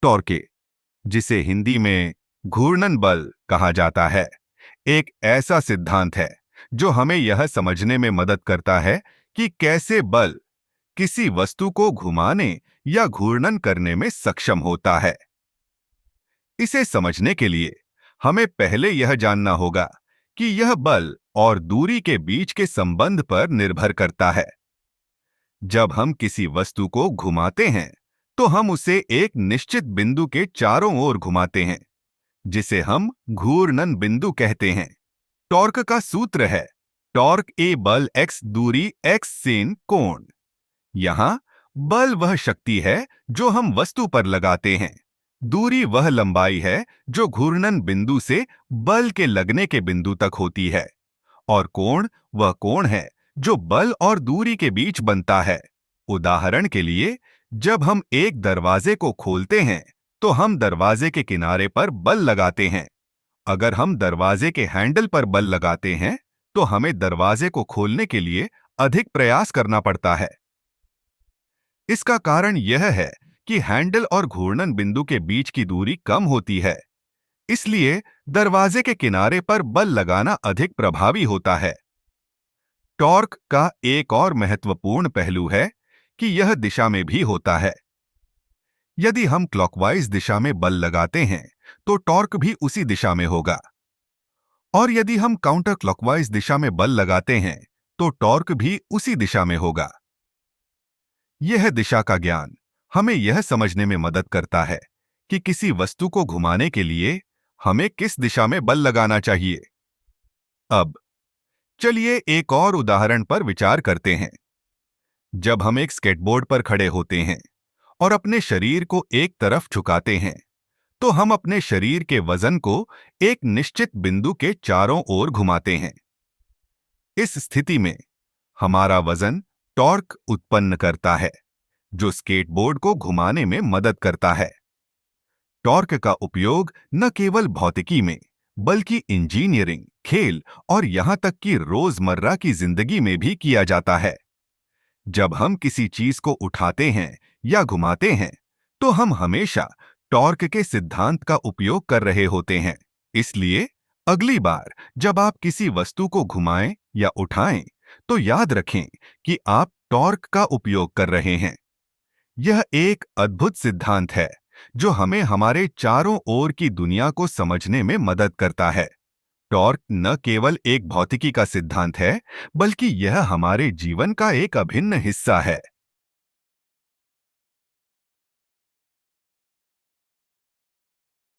टॉर्के, जिसे हिंदी में घूर्णन बल कहा जाता है, एक ऐसा सिद्धांत है जो हमें यह समझने में मदद करता है कि कैसे बल किसी वस्तु को घुमाने या घूर्णन करने में सक्षम होता है। इसे समझने के लिए हमें पहले यह जानना होगा कि यह बल और दूरी के बीच के संबंध पर निर्भर करता है। जब हम किसी वस्तु को घुमाते हैं, तो हम उसे एक निश्चित बिंदु के चारों ओर घुमाते हैं, जिसे हम घूर्णन बिंदु कहते हैं। टॉर्क का सूत्र है टॉर्क ए बल x दूरी x sin कोण। यहाँ बल वह शक्ति है जो हम वस्तु पर लगाते हैं, दूरी वह लंबाई है जो घूर्णन बिंदु से बल के लगने के बिंदु तक होती है, और कोण वह कोण है जो बल और दूरी के बीच बनता है। उदाहरण के लिए, जब हम एक दरवाजे को खोलते हैं, तो हम दरवाजे के किनारे पर बल लगाते हैं। अगर हम दरवाजे के हैंडल पर बल लगाते हैं, तो हमें दरवाजे को खोलने के लिए अधिक प्रयास करना पड़ता है। इसका कारण यह है कि हैंडल और घूर्णन बिंदु के बीच की दूरी कम होती है, इसलिए दरवाजे के किनारे पर बल लगाना अधिक प्रभावी होता है। टॉर्क का एक और महत्वपूर्ण पहलू है कि यह दिशा में भी होता है। यदि हम क्लॉकवाइज दिशा में बल लगाते हैं, तो टॉर्क भी उसी दिशा में होगा, और यदि हम काउंटर क्लॉकवाइज दिशा में बल लगाते हैं, तो टॉर्क भी उसी दिशा में होगा। यह दिशा का ज्ञान हमें यह समझने में मदद करता है कि किसी वस्तु को घुमाने के लिए हमें किस दिशा में बल लगाना चाहिए। अब चलिए एक और उदाहरण पर विचार करते हैं। जब हम एक स्केटबोर्ड पर खड़े होते हैं और अपने शरीर को एक तरफ झुकाते हैं, तो हम अपने शरीर के वजन को एक निश्चित बिंदु के चारों ओर घुमाते हैं। इस स्थिति में हमारा वजन टॉर्क उत्पन्न करता है, जो स्केटबोर्ड को घुमाने में मदद करता है। टॉर्क का उपयोग न केवल भौतिकी में, बल्कि इंजीनियरिंग, खेल और यहां तक कि रोजमर्रा की जिंदगी में भी किया जाता है। जब हम किसी चीज को उठाते हैं या घुमाते हैं, तो हम हमेशा टॉर्क के सिद्धांत का उपयोग कर रहे होते हैं। इसलिए अगली बार जब आप किसी वस्तु को घुमाएं या उठाएं, तो याद रखें कि आप टॉर्क का उपयोग कर रहे हैं। यह एक अद्भुत सिद्धांत है जो हमें हमारे चारों ओर की दुनिया को समझने में मदद करता है। टॉर्क न केवल एक भौतिकी का सिद्धांत है, बल्कि यह हमारे जीवन का एक अभिन्न हिस्सा है।